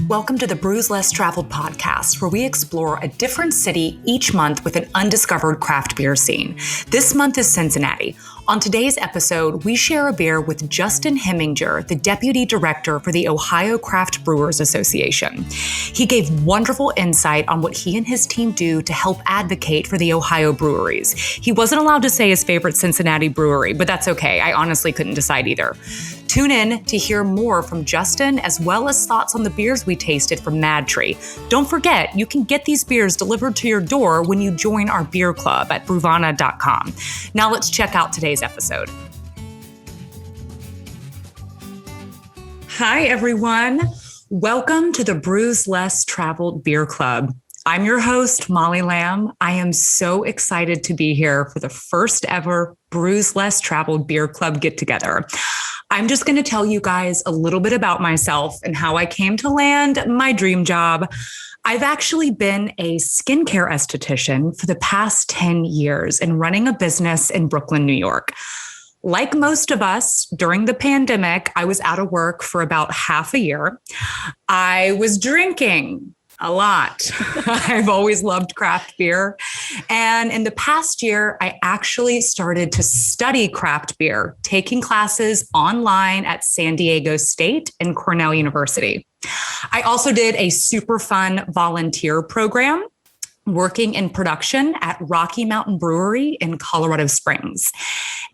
Welcome to the Brews Less Traveled podcast, where we explore a different city each month with an undiscovered craft beer scene. This month is Cincinnati. On today's episode, we share a beer with Justin Hemminger, the Deputy Director for the Ohio Craft Brewers Association. He gave wonderful insight on what he and his team do to help advocate for the Ohio breweries. He wasn't allowed to say his favorite Cincinnati brewery, but that's okay. I honestly couldn't decide either. Tune in to hear more from Justin, as well as thoughts on the beers we tasted from MadTree. Don't forget, you can get these beers delivered to your door when you join our beer club at bruvana.com. Now let's check out today's episode. Hi, everyone. Welcome to the Brews Less Traveled Beer Club. I'm your host, Molly Lamb. I am so excited to be here for the first ever Brews Less Traveled Beer Club get-together. I'm just going to tell you guys a little bit about myself and how I came to land my dream job. I've actually been a skincare esthetician for the past 10 years and running a business in Brooklyn, New York. Like most of us, during the pandemic, I was out of work for about half a year. I was drinking a lot. I've always loved craft beer. And in the past year, I actually started to study craft beer, taking classes online at San Diego State and Cornell University. I also did a super fun volunteer program working in production at Rocky Mountain Brewery in Colorado Springs.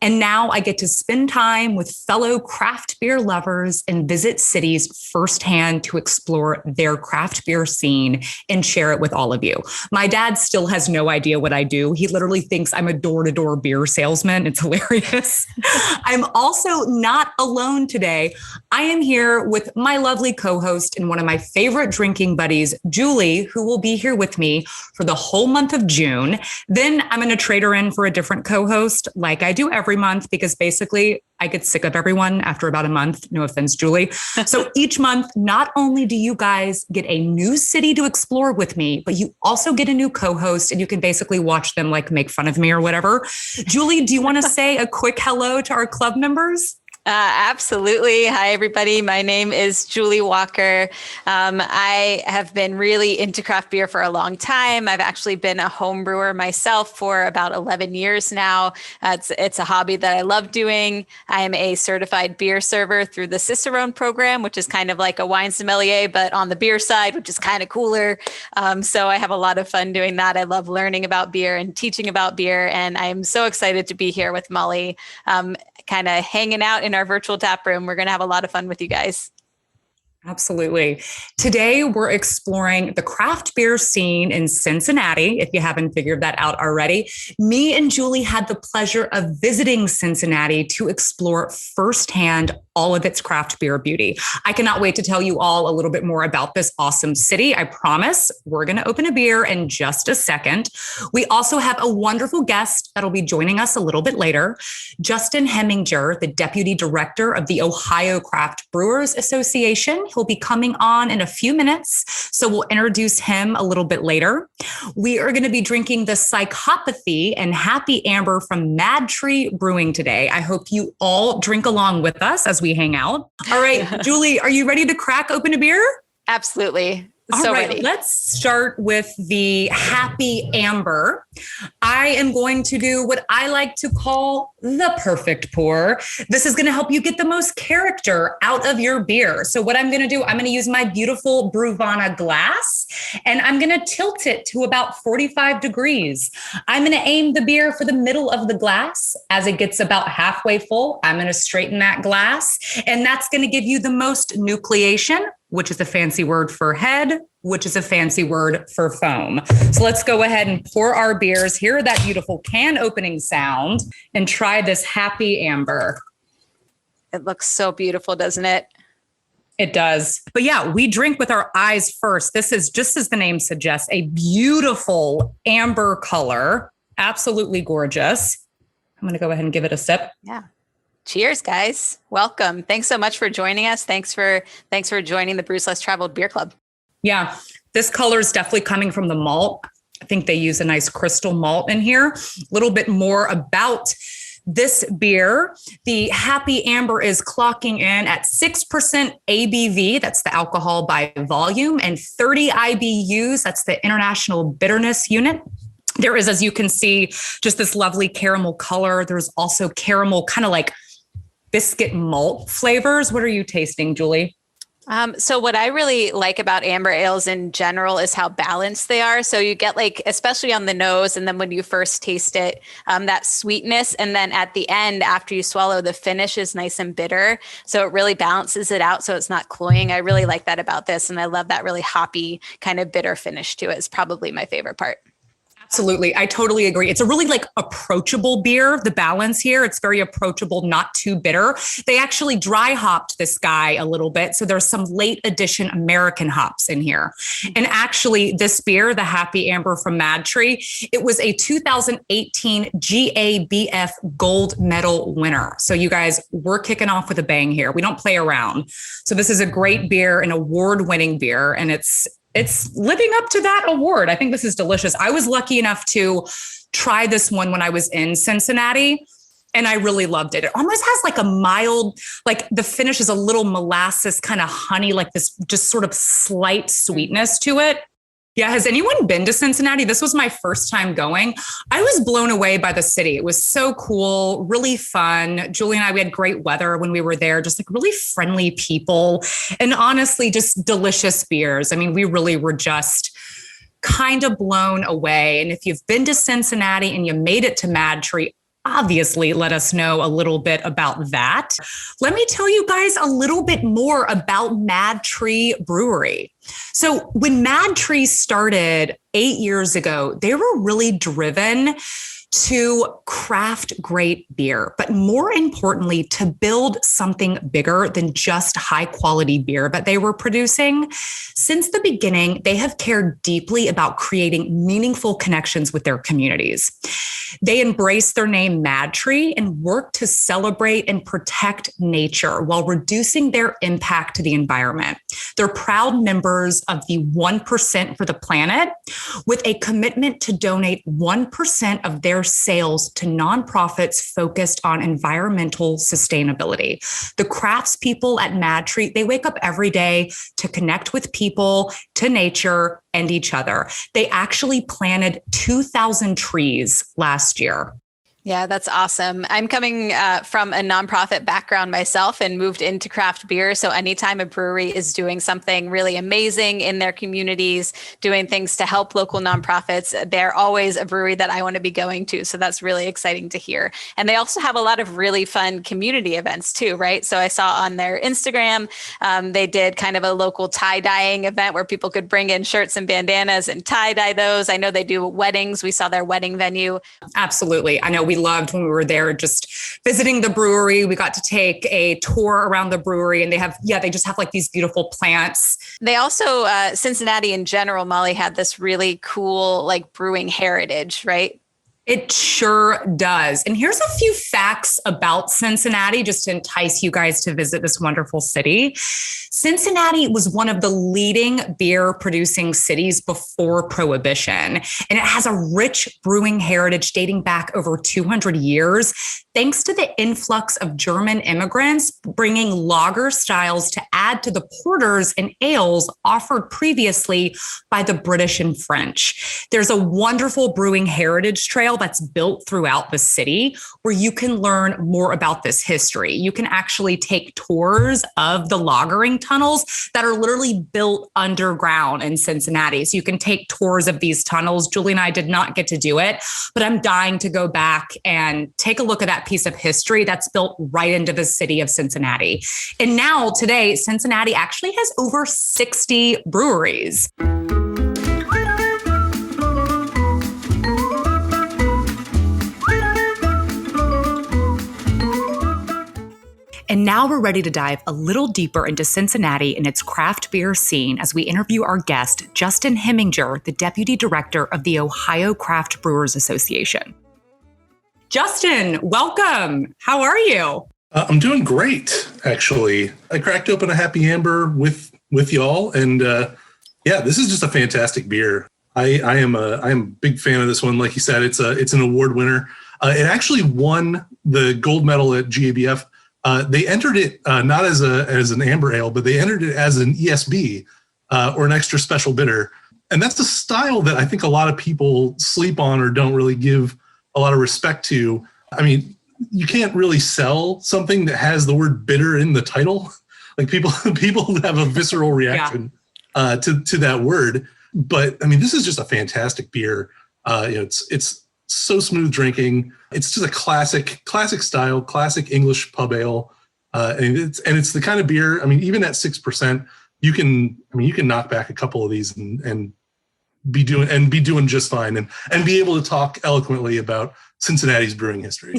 And now I get to spend time with fellow craft beer lovers and visit cities firsthand to explore their craft beer scene and share it with all of you. My dad still has no idea what I do. He literally thinks I'm a door-to-door beer salesman. It's hilarious. I'm also not alone today. I am here with my lovely co-host and one of my favorite drinking buddies, Julie, who will be here with me for the whole month of June. Then I'm going to trade her in for a different co-host like I do every month, because basically I get sick of everyone after about a month. No offense, Julie. So each month, not only do you guys get a new city to explore with me, but you also get a new co-host and you can basically watch them like make fun of me or whatever. Julie, do you want to say a quick hello to our club members? Absolutely. Hi, everybody. My name is Julie Walker. I have been really into craft beer for a long time. I've actually been a home brewer myself for about 11 years now. It's a hobby that I love doing. I am a certified beer server through the Cicerone program, which is kind of like a wine sommelier, but on the beer side, which is kind of cooler. So I have a lot of fun doing that. I love learning about beer and teaching about beer. And I'm so excited to be here with Molly, kind of hanging out in our virtual tap room. We're going to have a lot of fun with you guys. Absolutely. Today, we're exploring the craft beer scene in Cincinnati, if you haven't figured that out already. Me and Julie had the pleasure of visiting Cincinnati to explore firsthand all of its craft beer beauty. I cannot wait to tell you all a little bit more about this awesome city. I promise. We're going to open a beer in just a second. We also have a wonderful guest that'll be joining us a little bit later, Justin Hemminger, the Deputy Director of the Ohio Craft Brewers Association. He'll be coming on in a few minutes, so we'll introduce him a little bit later. We are going to be drinking the Psychopathy and Happy Amber from MadTree Brewing today. I hope you all drink along with us as we hang out. All right, Julie, are you ready to crack open a beer? Absolutely. All right, ready. Let's start with the Happy Amber. I am going to do what I like to call the perfect pour. This is going to help you get the most character out of your beer. So what I'm going to do, I'm going to use my beautiful Bruvana glass and I'm going to tilt it to about 45 degrees. I'm going to aim the beer for the middle of the glass. As it gets about halfway full, I'm going to straighten that glass, and that's going to give you the most nucleation, which is a fancy word for head, which is a fancy word for foam. So let's go ahead and pour our beers, hear that beautiful can opening sound, and try this Happy Amber. It looks so beautiful, doesn't it? It does. But yeah, we drink with our eyes first. This is, just as the name suggests, a beautiful amber color. Absolutely gorgeous. I'm going to go ahead and give it a sip. Yeah. Cheers, guys. Welcome. Thanks so much for joining us. Thanks for joining the Brews Less Traveled Beer Club. Yeah, this color is definitely coming from the malt. I think they use a nice crystal malt in here. A little bit more about This beer, the Happy Amber, is clocking in at 6% ABV, that's the alcohol by volume, and 30 IBUs, that's the International Bitterness Unit. There is, as you can see, just this lovely caramel color. There's also caramel, kind of like biscuit malt flavors. What are you tasting, Julie? So what I really like about amber ales in general is how balanced they are. So you get like, especially on the nose, and then when you first taste it, that sweetness. And then at the end, after you swallow, the finish is nice and bitter. So it really balances it out. So it's not cloying. I really like that about this. And I love that really hoppy kind of bitter finish to it. It's probably my favorite part. Absolutely. I totally agree. It's a really like approachable beer. The balance here, it's very approachable, not too bitter. They actually dry hopped this guy a little bit. So there's some late edition American hops in here. And actually this beer, the Happy Amber from MadTree, it was a 2018 GABF gold medal winner. So you guys, we're kicking off with a bang here. We don't play around. So this is a great beer, an award-winning beer, and it's living up to that award. I think this is delicious. I was lucky enough to try this one when I was in Cincinnati, and I really loved it. It almost has like a mild, like the finish is a little molasses, kind of honey, like this just sort of slight sweetness to it. Yeah. Has anyone been to Cincinnati? This was my first time going. I was blown away by the city. It was so cool, really fun. Julie and I, we had great weather when we were there, just like really friendly people, and honestly, just delicious beers. I mean, we really were just kind of blown away. And if you've been to Cincinnati and you made it to MadTree, obviously let us know a little bit about that. Let me tell you guys a little bit more about MadTree Brewery. So when MadTree started 8 years ago, they were really driven to craft great beer, but more importantly, to build something bigger than just high quality beer that they were producing. Since the beginning, they have cared deeply about creating meaningful connections with their communities. They embrace their name MadTree and work to celebrate and protect nature while reducing their impact to the environment. They're proud members of the 1% for the Planet, with a commitment to donate 1% of their sales to nonprofits focused on environmental sustainability. The craftspeople at MadTree, they wake up every day to connect with people, to nature, and each other. They actually planted 2,000 trees last year. Yeah, that's awesome. I'm coming from a nonprofit background myself and moved into craft beer. So anytime a brewery is doing something really amazing in their communities, doing things to help local nonprofits, they're always a brewery that I want to be going to. So that's really exciting to hear. And they also have a lot of really fun community events too, right? So I saw on their Instagram, they did kind of a local tie-dyeing event where people could bring in shirts and bandanas and tie-dye those. I know they do weddings. We saw their wedding venue. Absolutely. I know we loved when we were there just visiting the brewery. We got to take a tour around the brewery, and they just have like these beautiful plants. They also, Cincinnati in general, Molly, had this really cool like brewing heritage, right? It sure does. And here's a few facts about Cincinnati, just to entice you guys to visit this wonderful city. Cincinnati was one of the leading beer producing cities before Prohibition, and it has a rich brewing heritage dating back over 200 years, thanks to the influx of German immigrants bringing lager styles to add to the porters and ales offered previously by the British and French. There's a wonderful brewing heritage trail that's built throughout the city where you can learn more about this history. You can actually take tours of the lagering tunnels that are literally built underground in Cincinnati. So you can take tours of these tunnels. Julie and I did not get to do it, but I'm dying to go back and take a look at that piece of history that's built right into the city of Cincinnati. And now today, Cincinnati actually has over 60 breweries. And now we're ready to dive a little deeper into Cincinnati and its craft beer scene as we interview our guest, Justin Hemminger, the Deputy Director of the Ohio Craft Brewers Association. Justin, welcome. How are you? I'm doing great, actually. I cracked open a Happy Amber with y'all, and this is just a fantastic beer. I am a big fan of this one. Like you said, it's an award winner. It actually won the gold medal at GABF. They entered it not as an amber ale, but they entered it as an ESB or an extra special bitter. And that's a style that I think a lot of people sleep on or don't really give a lot of respect to. I mean, you can't really sell something that has the word bitter in the title. Like people have a visceral reaction to that word. But I mean, this is just a fantastic beer. It's so smooth drinking. It's just a classic style, classic English pub ale. And it's the kind of beer, I mean, even at 6%, you can knock back a couple of these and be doing just fine and be able to talk eloquently about Cincinnati's brewing history.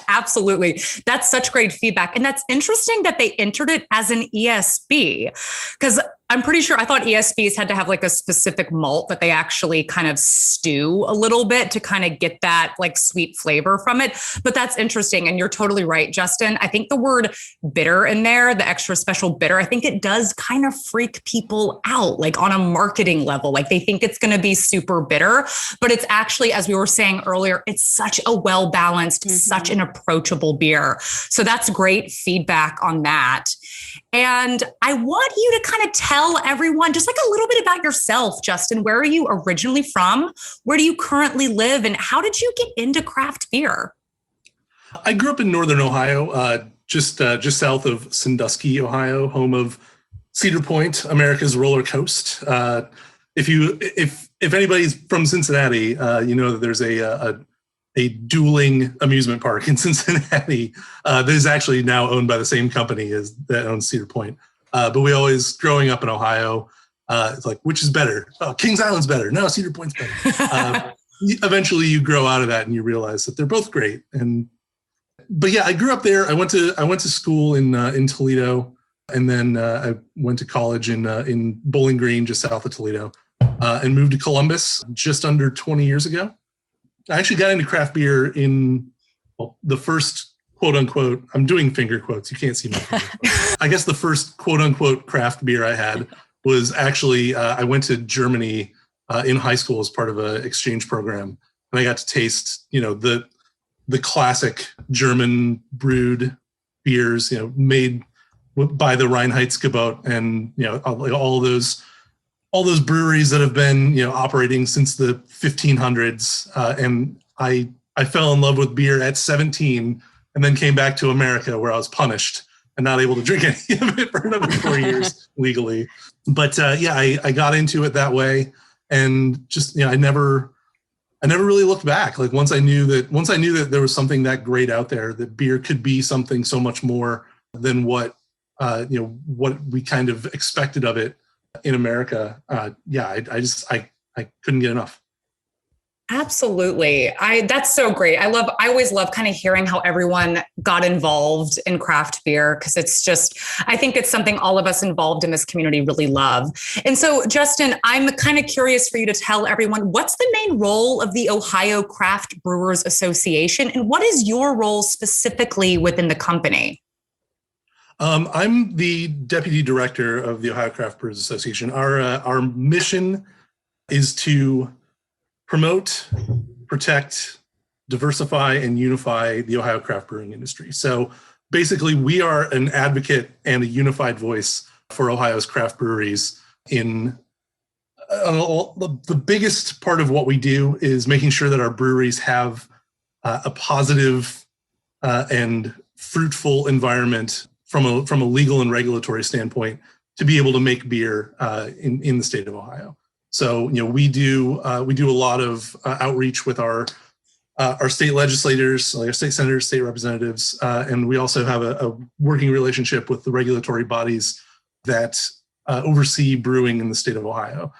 Absolutely. That's such great feedback. And that's interesting that they entered it as an ESB, because I'm pretty sure I thought ESBs had to have like a specific malt that they actually kind of stew a little bit to kind of get that like sweet flavor from it. But that's interesting. And you're totally right, Justin. I think the word bitter in there, the extra special bitter, I think it does kind of freak people out, like on a marketing level. Like they think it's going to be super bitter, but it's actually, as we were saying earlier, it's such a well-balanced, such an approachable beer. So that's great feedback on that. And I want you to kind of tell everyone just like a little bit about yourself, Justin. Where are you originally from? Where do you currently live? And how did you get into craft beer? I grew up in Northern Ohio, just south of Sandusky, Ohio, home of Cedar Point, America's roller coast. If anybody's from Cincinnati, you know that there's a dueling amusement park in Cincinnati that is actually now owned by the same company as that owns Cedar Point. But we always, growing up in Ohio, it's like, which is better? Oh, Kings Island's better. No, Cedar Point's better. Eventually you grow out of that and you realize that they're both great. But yeah, I grew up there. I went to school in Toledo, and then I went to college in Bowling Green, just south of Toledo, and moved to Columbus just under 20 years ago. I actually got into craft beer in the first quote unquote, I'm doing finger quotes. You can't see my finger quotes. I guess the first quote unquote craft beer I had was actually, I went to Germany in high school as part of an exchange program. And I got to taste, the classic German brewed beers, made by the Reinheitsgebot, and, all those breweries that have been, operating since the 1500s. And I fell in love with beer at 17 and then came back to America, where I was punished and not able to drink any of it for another 4 years legally. But I got into it that way, and just, I never really looked back. Like once I knew that there was something that great out there, that beer could be something so much more than what we kind of expected of it in America. I couldn't get enough. Absolutely. That's so great. I always love kind of hearing how everyone got involved in craft beer, because I think it's something all of us involved in this community really love. And so, Justin, I'm kind of curious for you to tell everyone, what's the main role of the Ohio Craft Brewers Association, and what is your role specifically within the company? I'm the deputy director of the Ohio Craft Brewers Association. Our mission is to promote, protect, diversify, and unify the Ohio craft brewing industry. So basically, we are an advocate and a unified voice for Ohio's craft breweries. In the biggest part of what we do is making sure that our breweries have a positive and fruitful environment from a legal and regulatory standpoint to be able to make beer in the state of Ohio. So, we do a lot of outreach with our state legislators, like our state senators, state representatives, and we also have a working relationship with the regulatory bodies that oversee brewing in the state of Ohio.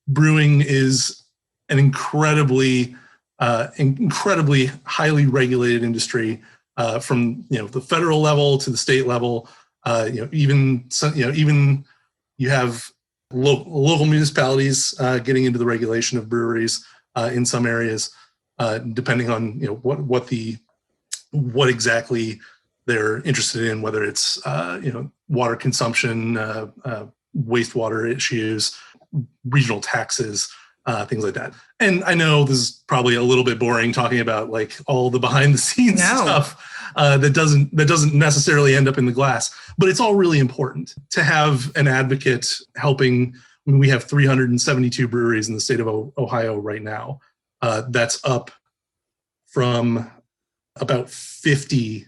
Brewing is an incredibly highly regulated industry, from the federal level to the state level. Even you have local municipalities getting into the regulation of breweries in some areas, depending on what exactly they're interested in, whether it's water consumption, wastewater issues, regional taxes. things like that. And I know this is probably a little bit boring talking about like all the behind the scenes stuff that doesn't necessarily end up in the glass, but it's all really important to have an advocate helping. I mean, we have 372 breweries in the state of Ohio right now. That's up from about 50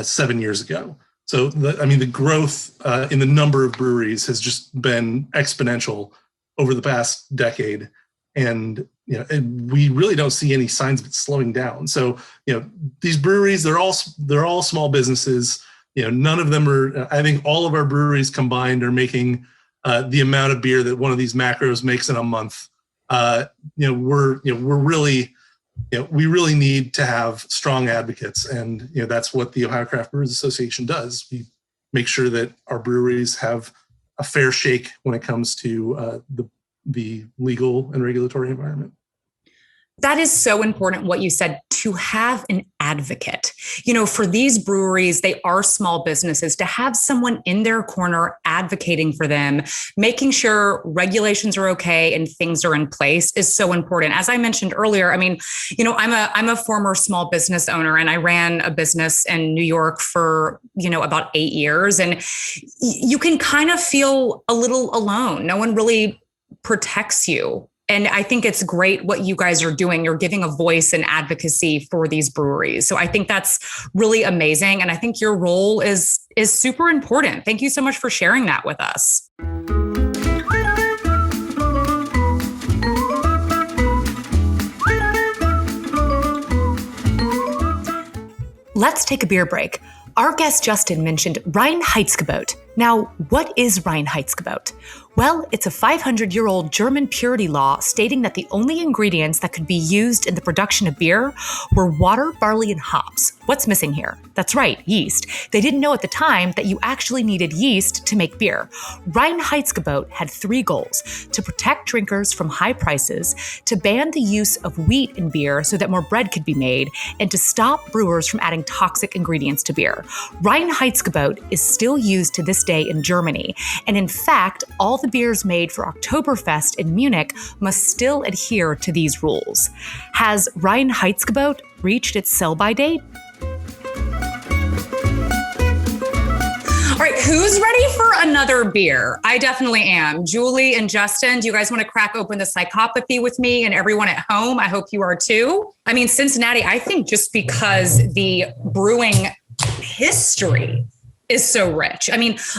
7 years ago. So, the growth in the number of breweries has just been exponential over the past decade. And, we really don't see any signs of it slowing down. So, these breweries, they're all small businesses. None of them are, I think all of our breweries combined are making the amount of beer that one of these macros makes in a month. We really need to have strong advocates, and that's what the Ohio Craft Brewers Association does. We make sure that our breweries have a fair shake when it comes to the legal and regulatory environment. That is so important, what you said, to have an advocate. For these breweries, they are small businesses, to have someone in their corner advocating for them, making sure regulations are okay and things are in place is so important. As I mentioned earlier, I'm a former small business owner, and I ran a business in New York for, about 8 years. And you can kind of feel a little alone. No one really protects you. And I think it's great what you guys are doing. You're giving a voice and advocacy for these breweries. So I think that's really amazing. And I think your role is super important. Thank you so much for sharing that with us. Let's take a beer break. Our guest Justin mentioned Reinheitsgebot. Now, what is Reinheitsgebot? Well, it's a 500-year-old German purity law stating that the only ingredients that could be used in the production of beer were water, barley, and hops. What's missing here? That's right, yeast. They didn't know at the time that you actually needed yeast to make beer. Reinheitsgebot had 3 goals: to protect drinkers from high prices, to ban the use of wheat in beer so that more bread could be made, and to stop brewers from adding toxic ingredients to beer. Reinheitsgebot is still used to this day in Germany, and in fact, all the beers made for Oktoberfest in Munich must still adhere to these rules. Has Reinheitsgebot reached its sell-by date? All right, who's ready for another beer? I definitely am. Julie and Justin, do you guys want to crack open the Psychopathy with me and everyone at home? I hope you are too. Cincinnati, I think just because the brewing history is so rich.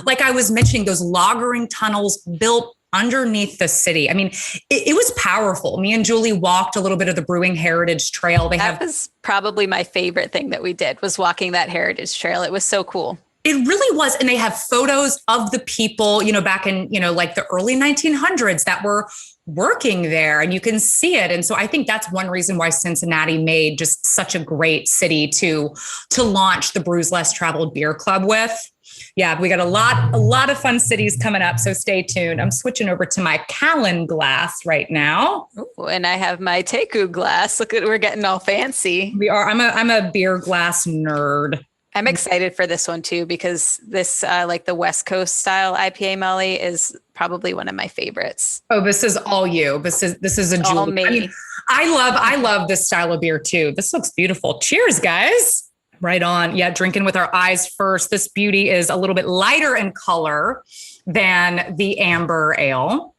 Like I was mentioning, those lagering tunnels built underneath the city. It was powerful. Me and Julie walked a little bit of the Brewing Heritage Trail. That was probably my favorite thing that we did, was walking that Heritage Trail. It was so cool. It really was. And they have photos of the people, back in, like the early 1900s that were working there, and you can see it. And so I think that's one reason why Cincinnati made just such a great city to launch the Brews Less Traveled Beer Club with. Yeah, we got a lot of fun cities coming up. So stay tuned. I'm switching over to my Callan glass right now. Ooh, and I have my Teku glass. Look at, we're getting all fancy. We are. I'm a beer glass nerd. I'm excited for this one too, because this, like the West Coast style IPA Molly, is probably one of my favorites. Oh, this is all you. This is a Julie. All me. I love this style of beer too. This looks beautiful. Cheers, guys. Right on. Yeah, drinking with our eyes first. This beauty is a little bit lighter in color than the amber ale.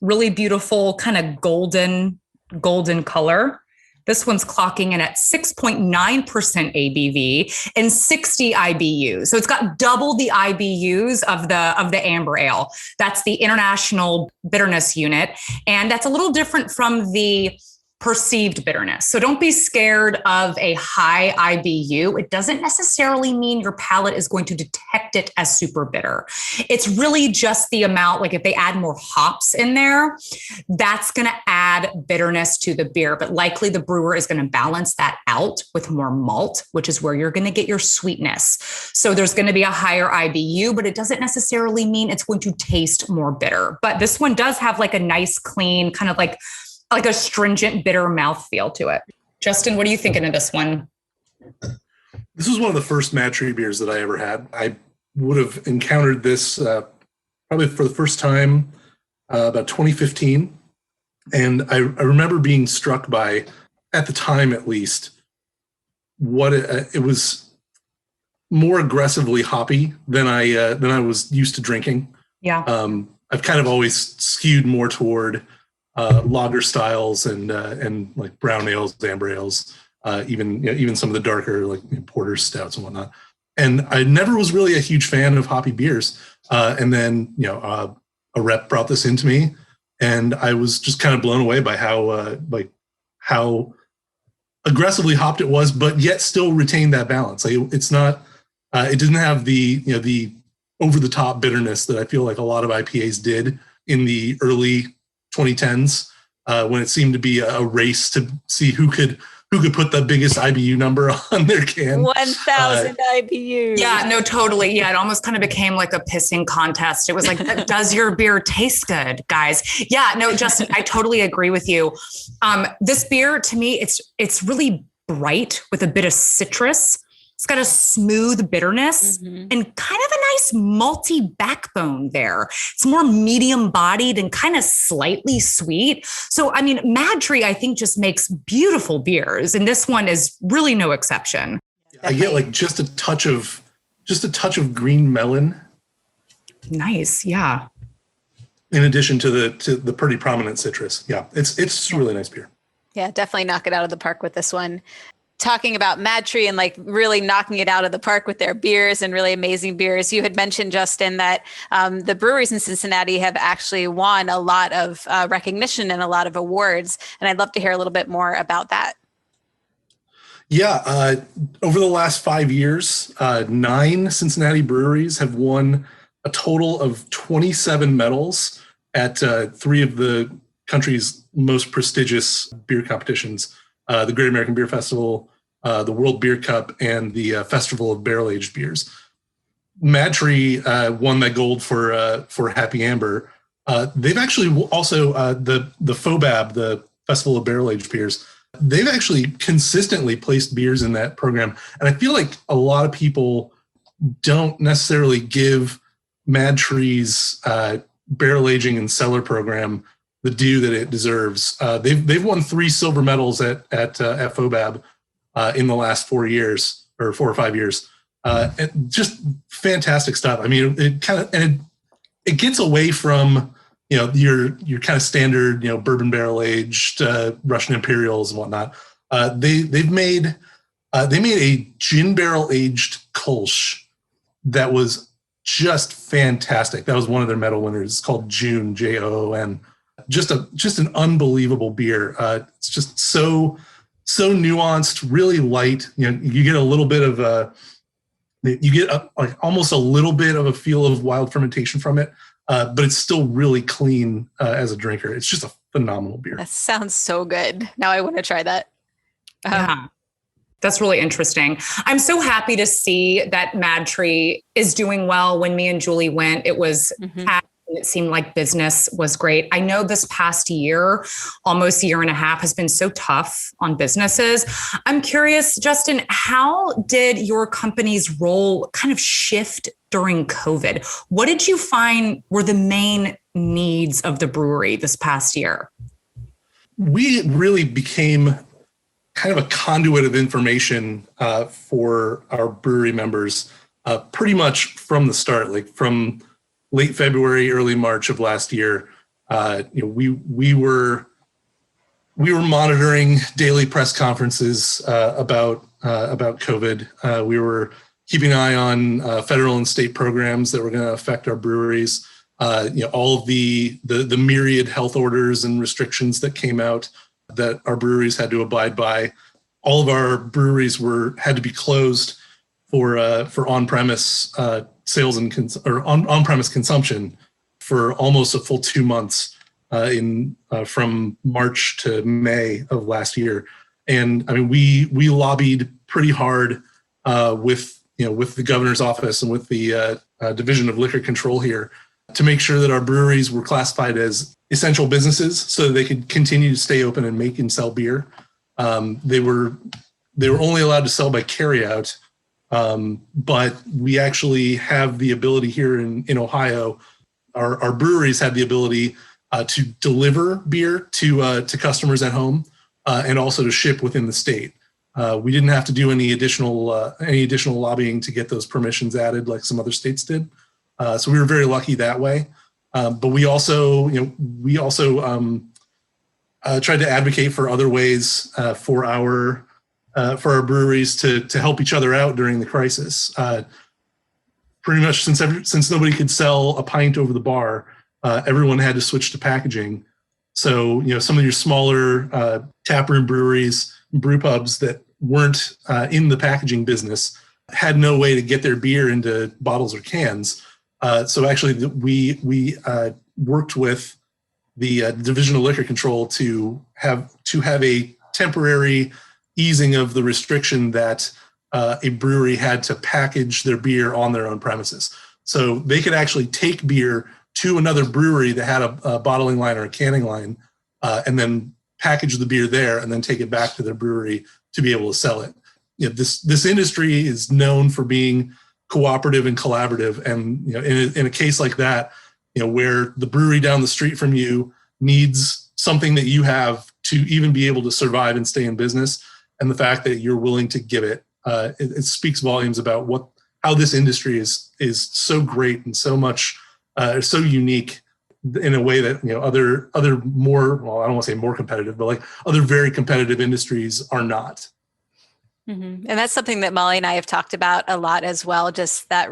Really beautiful, kind of golden color. This one's clocking in at 6.9% ABV and 60 IBUs. So it's got double the IBUs of the amber ale. That's the International Bitterness Unit. And that's a little different from the perceived bitterness. So don't be scared of a high IBU. It doesn't necessarily mean your palate is going to detect it as super bitter. It's really just the amount, like if they add more hops in there, that's going to add bitterness to the beer, but likely the brewer is going to balance that out with more malt, which is where you're going to get your sweetness. So there's going to be a higher IBU, but it doesn't necessarily mean it's going to taste more bitter. But this one does have like a nice, clean, kind of like a stringent, bitter mouthfeel to it. Justin, what are you thinking of this one? This was one of the first MadTree beers that I ever had. I would have encountered this probably for the first time about 2015. And I remember being struck by, at the time at least, what it was more aggressively hoppy than I was used to drinking. Yeah. I've kind of always skewed more toward lager styles and like brown ales, amber ales, even some of the darker like porters, stouts, and whatnot. And I never was really a huge fan of hoppy beers. And then a rep brought this into me, and I was just kind of blown away by how aggressively hopped it was, but yet still retained that balance. Like it's not, it didn't have the over the top bitterness that I feel like a lot of IPAs did in the early 2010s, when it seemed to be a race to see who could put the biggest IBU number on their can. 1,000 IBU. Yeah, no, totally. Yeah, it almost kind of became like a pissing contest. It was like, does your beer taste good, guys? Yeah, no, Justin, I totally agree with you. This beer, to me, it's really bright with a bit of citrus. It's got a smooth bitterness and kind of a nice malty backbone there. It's more medium bodied and kind of slightly sweet. So, I mean, MadTree, I think, just makes beautiful beers. And this one is really no exception. I get like just a touch of green melon. Nice. Yeah. In addition to the pretty prominent citrus. Yeah, it's a really nice beer. Yeah, definitely knock it out of the park with this one. Talking about MadTree and like really knocking it out of the park with their beers and really amazing beers. You had mentioned, Justin, that the breweries in Cincinnati have actually won a lot of recognition and a lot of awards. And I'd love to hear a little bit more about that. Yeah, over the last 5 years, 9 Cincinnati breweries have won a total of 27 medals at 3 of the country's most prestigious beer competitions. The Great American Beer Festival, the World Beer Cup, and the Festival of Barrel-Aged Beers. MadTree won that gold for Happy Amber. They've actually also, the FOBAB, the Festival of Barrel-Aged Beers, they've actually consistently placed beers in that program. And I feel like a lot of people don't necessarily give MadTree's barrel aging and cellar program the due that it deserves. They've won 3 silver medals at FOBAB in the last 4 years or 4 or 5 years. And just fantastic stuff. I mean, it gets away from your kind of standard bourbon barrel aged Russian Imperials and whatnot. They made a gin barrel aged Kolsch that was just fantastic. That was one of their medal winners. It's called June, Joon. Just an unbelievable beer. It's just so nuanced, really light. You get a little bit of almost a little bit of a feel of wild fermentation from it, but it's still really clean as a drinker. It's just a phenomenal beer. That sounds so good. Now I want to try that. Yeah. That's really interesting. I'm so happy to see that MadTree is doing well. When me and Julie went, it was it seemed like business was great. I know this past year, almost a year and a half, has been so tough on businesses. I'm curious, Justin, how did your company's role kind of shift during COVID? What did you find were the main needs of the brewery this past year? We really became kind of a conduit of information for our brewery members pretty much from the start, like from late February, early March of last year. We were monitoring daily press conferences about COVID. We were keeping an eye on federal and state programs that were going to affect our breweries. All of the myriad health orders and restrictions that came out that our breweries had to abide by. All of our breweries had to be closed for on-premise sales and on-premise consumption for almost a full 2 months from March to May of last year. And I mean, we lobbied pretty hard with the governor's office and with the Division of Liquor Control here to make sure that our breweries were classified as essential businesses so that they could continue to stay open and make and sell beer. They were only allowed to sell by carryout. But we actually have the ability here in Ohio, our breweries have the ability to deliver beer to customers at home and also to ship within the state. We didn't have to do any additional lobbying to get those permissions added like some other states did. So we were very lucky that way. But we also tried to advocate for other ways for our breweries to help each other out during the crisis. Pretty much since nobody could sell a pint over the bar, everyone had to switch to packaging. So, some of your smaller taproom breweries, brew pubs that weren't in the packaging business had no way to get their beer into bottles or cans. So actually, we worked with the Division of Liquor Control to have a temporary easing of the restriction that a brewery had to package their beer on their own premises. So they could actually take beer to another brewery that had a bottling line or a canning line, and then package the beer there and then take it back to their brewery to be able to sell it. This industry is known for being cooperative and collaborative. And in a case like that, where the brewery down the street from you needs something that you have to even be able to survive and stay in business, and the fact that you're willing to give it, it speaks volumes about how this industry is so great and so much so unique in a way that other more, well, I don't want to say more competitive, but like other very competitive industries are not. Mm-hmm. And that's something that Molly and I have talked about a lot as well, just that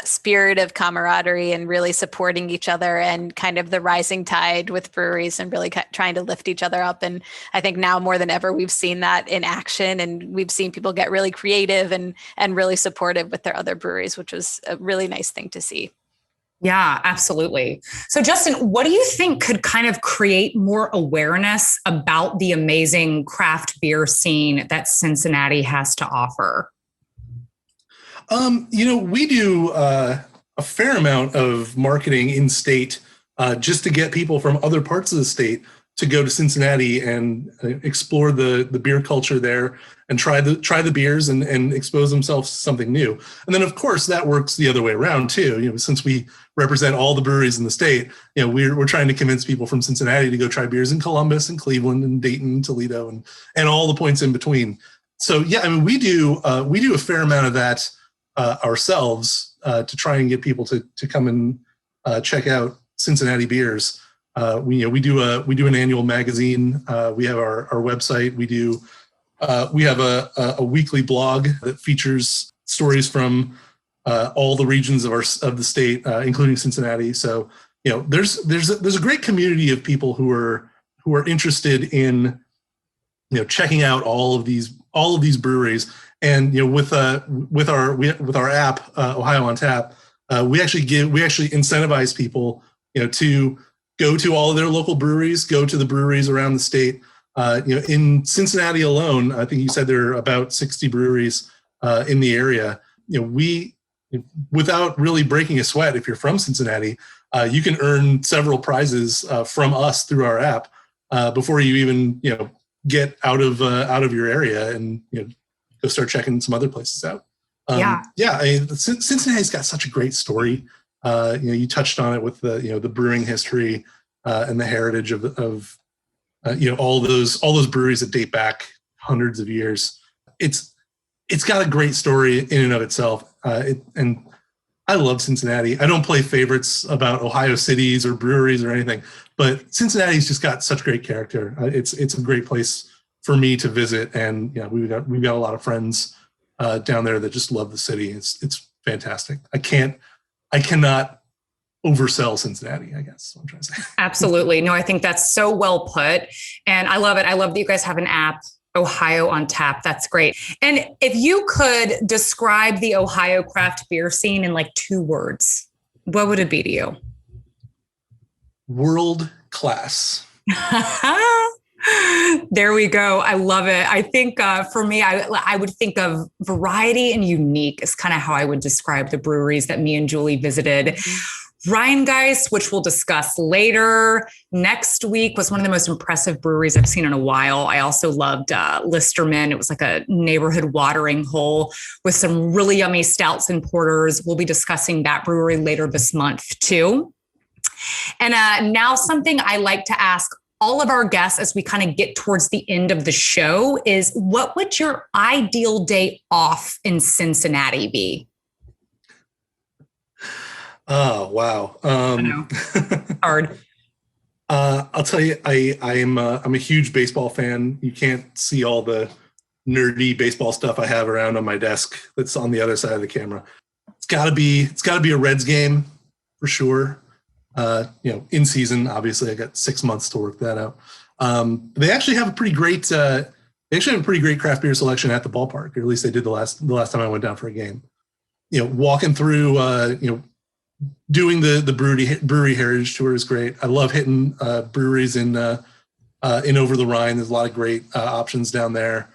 spirit of camaraderie and really supporting each other and kind of the rising tide with breweries and really trying to lift each other up. And I think now more than ever, we've seen that in action, and we've seen people get really creative and really supportive with their other breweries, which was a really nice thing to see. Yeah, absolutely. So Justin, what do you think could kind of create more awareness about the amazing craft beer scene that Cincinnati has to offer? We do a fair amount of marketing in state just to get people from other parts of the state to go to Cincinnati and explore the beer culture there and try the beers and expose themselves to something new. And then, of course, that works the other way around too. Since we represent all the breweries in the state, we're trying to convince people from Cincinnati to go try beers in Columbus and Cleveland and Dayton, Toledo, and all the points in between. So yeah, we do a fair amount of that ourselves to try and get people to come and check out Cincinnati beers. We do an annual magazine. We have our website. We have a weekly blog that features stories from all the regions of the state, including Cincinnati. So there's a great community of people who are interested in checking out all of these breweries. And with our app Ohio on Tap, we actually incentivize people to go to all of their local breweries, go to the breweries around the state. In Cincinnati alone, I think you said there are about 60 breweries in the area. We, without really breaking a sweat, if you're from Cincinnati, you can earn several prizes from us through our app before you even get out of your area and go start checking some other places out. Cincinnati's got such a great story. You touched on it with the brewing history and the heritage of all those breweries that date back hundreds of years. It's got a great story in and of itself. And I love Cincinnati. I don't play favorites about Ohio cities or breweries or anything, but Cincinnati's just got such great character. It's a great place for me to visit, and we've got a lot of friends down there that just love the city. It's fantastic. I cannot oversell Cincinnati, I guess is what I'm trying to say. Absolutely. No, I think that's so well put. And I love it. I love that you guys have an app, Ohio on Tap. That's great. And if you could describe the Ohio craft beer scene in like 2 words, what would it be to you? World class. There we go. I love it. I think for me, I would think of variety and unique is kind of how I would describe the breweries that me and Julie visited. Mm-hmm. Rheingeist, which we'll discuss later next week, was one of the most impressive breweries I've seen in a while. I also loved Listerman. It was like a neighborhood watering hole with some really yummy stouts and porters. We'll be discussing that brewery later this month too. And now something I like to ask all of our guests as we kind of get towards the end of the show is, what would your ideal day off in Cincinnati be? Oh, wow. I know. Hard. I'll tell you, I'm a huge baseball fan. You can't see all the nerdy baseball stuff I have around on my desk that's on the other side of the camera. It's gotta be a Reds game for sure. In season, obviously I got 6 months to work that out. They actually have a pretty great craft beer selection at the ballpark, or at least they did the last time I went down for a game. Walking through, doing the brewery heritage tour is great. I love hitting breweries in Over the Rhine. There's a lot of great options down there.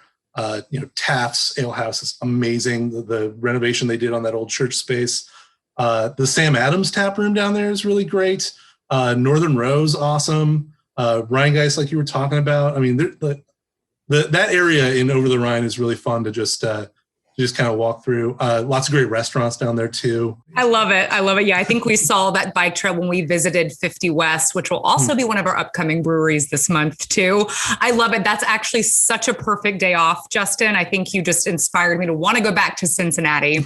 Taft's Ale House is amazing. The renovation they did on that old church space. The Sam Adams tap room down there is really great. Northern Row's awesome. Rhinegeist, like you were talking about. I mean, that area in Over the Rhine is really fun to just kind of walk through. Lots of great restaurants down there too. I love it. Yeah, I think we saw that bike trail when we visited 50 West, which will also be one of our upcoming breweries this month too. I love it. That's actually such a perfect day off, Justin. I think you just inspired me to want to go back to Cincinnati.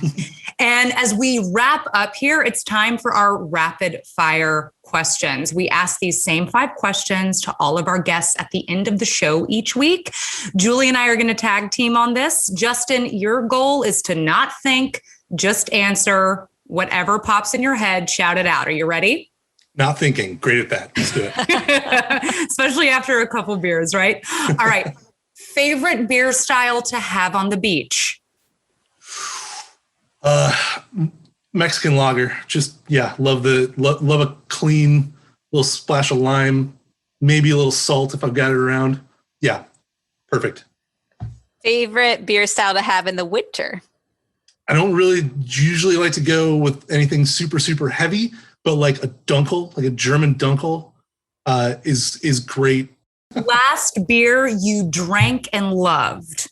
And as we wrap up here, it's time for our rapid fire questions. We ask these same 5 questions to all of our guests at the end of the show each week. Julie and I are going to tag team on this. Justin, your goal is to not think, just answer whatever pops in your head. Shout it out. Are you ready? Not thinking. Great at that. Let's do it. Especially after a couple beers, right? All right. Favorite beer style to have on the beach? Mexican lager. Just, love a clean little splash of lime, maybe a little salt if I've got it around. Yeah, perfect. Favorite beer style to have in the winter? I don't really usually like to go with anything super, super heavy, but like a Dunkel, like a German Dunkel, is great. Last beer you drank and loved?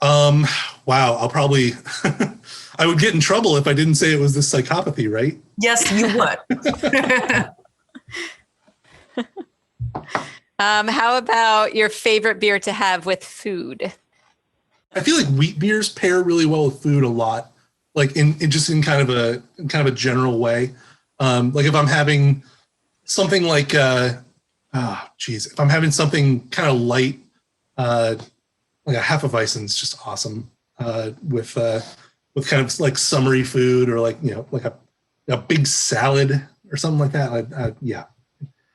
Wow, I'll probably, I would get in trouble if I didn't say it was the Psychopathy, right? Yes, you would. How about your favorite beer to have with food? I feel like wheat beers pair really well with food a lot, like in kind of a general way. Like if I'm having something like, if I'm having something kind of light, like a Hefeweizen's just awesome with kind of like summery food, or like like a big salad or something like that. Yeah,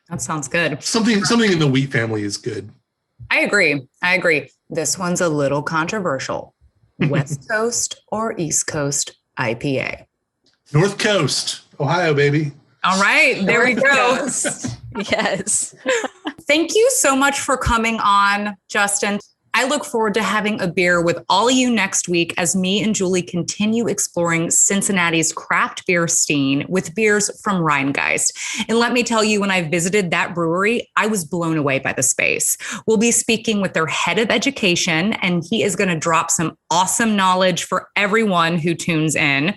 that sounds good. Something in the wheat family is good. I agree. This one's a little controversial. West Coast or East Coast IPA? North Coast, Ohio, baby. All right, there we go. Yes. Thank you so much for coming on, Justin. I look forward to having a beer with all of you next week as me and Julie continue exploring Cincinnati's craft beer scene with beers from Rhinegeist. And let me tell you, when I visited that brewery, I was blown away by the space. We'll be speaking with their head of education, and he is going to drop some awesome knowledge for everyone who tunes in.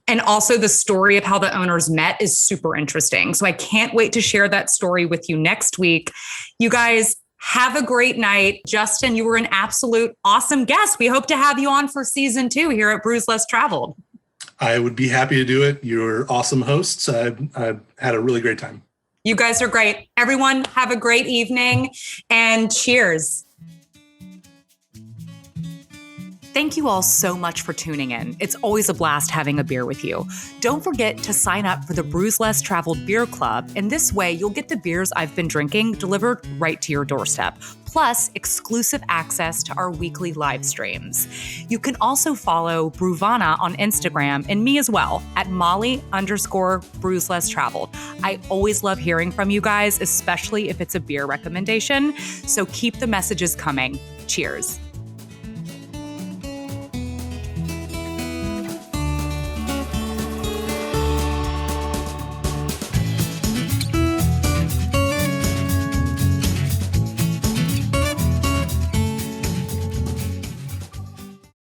And also the story of how the owners met is super interesting. So I can't wait to share that story with you next week. You guys, have a great night. Justin, you were an absolute awesome guest. We hope to have you on for season 2 here at Brews Less Traveled. I would be happy to do it. You're awesome hosts. I've had a really great time. You guys are great. Everyone, have a great evening and cheers. Thank you all so much for tuning in. It's always a blast having a beer with you. Don't forget to sign up for the Brews Less Traveled Beer Club. And this way, you'll get the beers I've been drinking delivered right to your doorstep, plus exclusive access to our weekly live streams. You can also follow Bruvana on Instagram and me as well at Molly_Brews Less Traveled. I always love hearing from you guys, especially if it's a beer recommendation. So keep the messages coming. Cheers.